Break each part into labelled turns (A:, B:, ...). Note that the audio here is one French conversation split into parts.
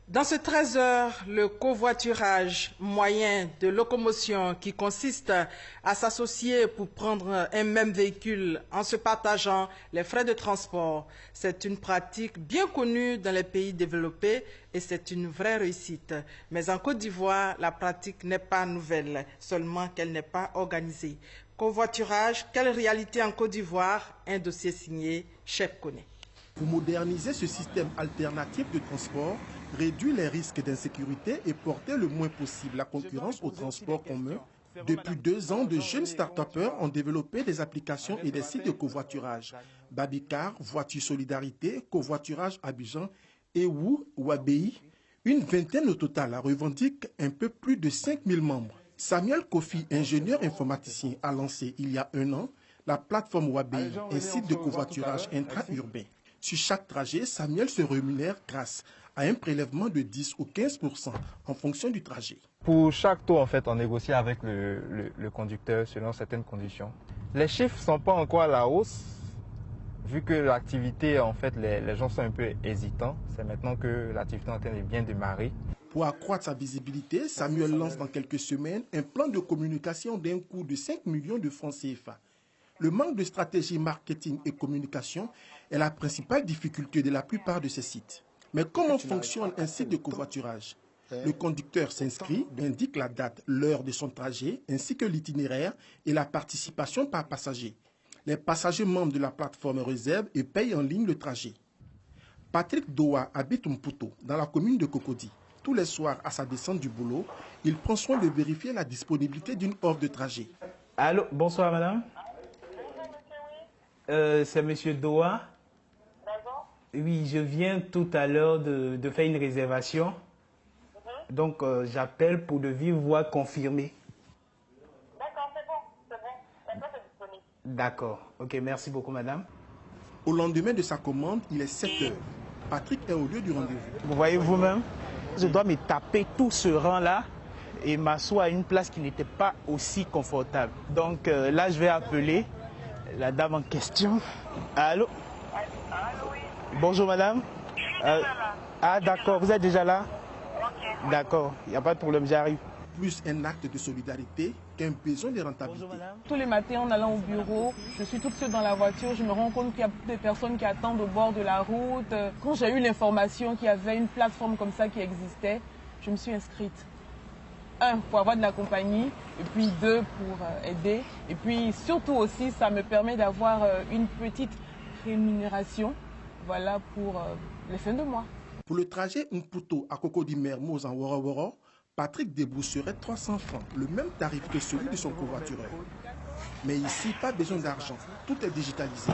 A: Dans ce 13 heures, le covoiturage, moyen de locomotion qui consiste à s'associer pour prendre un même véhicule en se partageant les frais de transport, c'est une pratique bien connue dans les pays développés et c'est une vraie réussite. Mais en Côte d'Ivoire, la pratique n'est pas nouvelle, seulement qu'elle n'est pas organisée. Covoiturage, quelle réalité en Côte d'Ivoire? Un dossier signé Chef Koné.
B: Pour moderniser ce système alternatif de transport, réduire les risques d'insécurité et porter le moins possible la concurrence au transport commun, depuis 2 ans, de jeunes start-upers ont développé des applications et des sites de covoiturage. Babicar, Voiture Solidarité, Covoiturage Abidjan et Wabei, une vingtaine au total, revendiquent un peu plus de 5000 membres. Samuel Kofi, ingénieur informaticien, a lancé il y a 1 an la plateforme Wabei, un site de covoiturage intra-urbain. Sur chaque trajet, Samuel se rémunère grâce à un prélèvement de 10 ou 15% en fonction du trajet.
C: Pour chaque tour, en fait, on négocie avec le conducteur selon certaines conditions. Les chiffres ne sont pas encore à la hausse, vu que l'activité, en fait, les gens sont un peu hésitants. C'est maintenant que l'activité est en train de bien démarrer.
B: Pour accroître sa visibilité, Samuel lance dans quelques semaines un plan de communication d'un coût de 5 millions de francs CFA. Le manque de stratégie marketing et communication est la principale difficulté de la plupart de ces sites. Mais comment fonctionne un site de covoiturage? Le conducteur s'inscrit, indique la date, l'heure de son trajet, ainsi que l'itinéraire et la participation par passager. Les passagers membres de la plateforme réservent et payent en ligne le trajet. Patrick Doa habite Mputo, dans la commune de Cocody. Tous les soirs, à sa descente du boulot, il prend soin de vérifier la disponibilité d'une offre de trajet.
D: Allô, bonsoir madame. C'est monsieur Doa. Oui, je viens tout à l'heure de faire une réservation. Donc, j'appelle pour de vive voix confirmer.
E: D'accord, c'est bon. La place est disponible.
D: D'accord. Ok, merci beaucoup, madame.
B: Au lendemain de sa commande, il est 7 heures. Patrick est au lieu du rendez-vous.
D: Vous voyez vous-même, je dois me taper tout ce rang-là et m'asseoir à une place qui n'était pas aussi confortable. Donc, là, je vais appeler la dame en question. Allô?
E: Allô, oui.
D: Bonjour, madame. Ah, d'accord, vous êtes déjà là?
E: Ok.
D: D'accord, il n'y a pas de problème, j'arrive.
B: Plus un acte de solidarité qu'un besoin de rentabilité.
D: Bonjour, madame.
F: Tous les matins, en allant au bureau, je suis toute seule dans la voiture, je me rends compte qu'il y a des personnes qui attendent au bord de la route. Quand j'ai eu l'information qu'il y avait une plateforme comme ça qui existait, je me suis inscrite. 1, pour avoir de la compagnie, et puis 2, pour aider. Et puis surtout aussi, ça me permet d'avoir une petite rémunération, voilà, pour les fins de mois.
B: Pour le trajet Mputo à Cocody Mermoz en Woro, Patrick débourserait 300 francs, le même tarif que celui de son covoitureur. Mais ici, pas besoin d'argent, tout est digitalisé.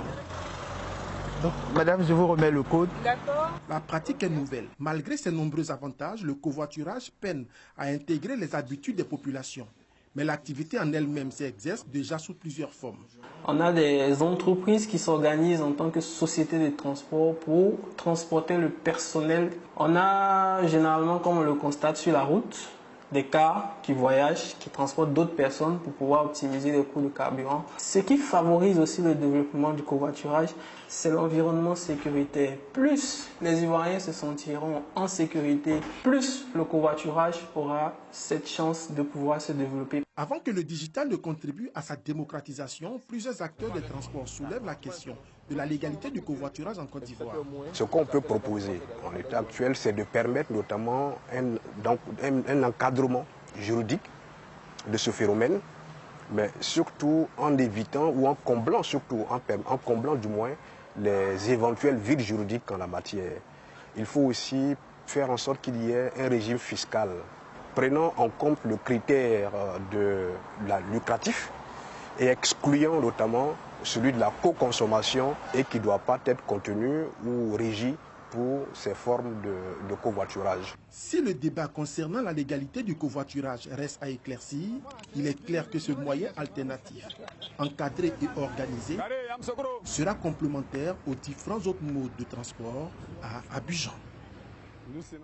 D: Donc, madame, je vous remets le code.
F: D'accord.
B: La pratique est nouvelle. Malgré ses nombreux avantages, le covoiturage peine à intégrer les habitudes des populations. Mais l'activité en elle-même s'exerce déjà sous plusieurs formes.
G: On a des entreprises qui s'organisent en tant que société de transport pour transporter le personnel. On a généralement, comme on le constate sur la route, des cars qui voyagent, qui transportent d'autres personnes pour pouvoir optimiser les coûts de carburant. Ce qui favorise aussi le développement du covoiturage, c'est l'environnement sécuritaire. Plus les Ivoiriens se sentiront en sécurité, plus le covoiturage aura cette chance de pouvoir se développer.
B: Avant que le digital ne contribue à sa démocratisation, plusieurs acteurs des transports soulèvent la question de la légalité du covoiturage en Côte d'Ivoire.
H: Ce qu'on peut proposer en l'état actuel, c'est de permettre notamment un encadrement juridique de ce phénomène, mais surtout en évitant ou en comblant, en comblant du moins les éventuels vides juridiques en la matière. Il faut aussi faire en sorte qu'il y ait un régime fiscal prenant en compte le critère de la lucratif et excluant notamment celui de la co-consommation et qui ne doit pas être contenu ou régi pour ces formes de covoiturage.
B: Si le débat concernant la légalité du covoiturage reste à éclaircir, il est clair que ce moyen alternatif, encadré et organisé, sera complémentaire aux différents autres modes de transport à Abidjan.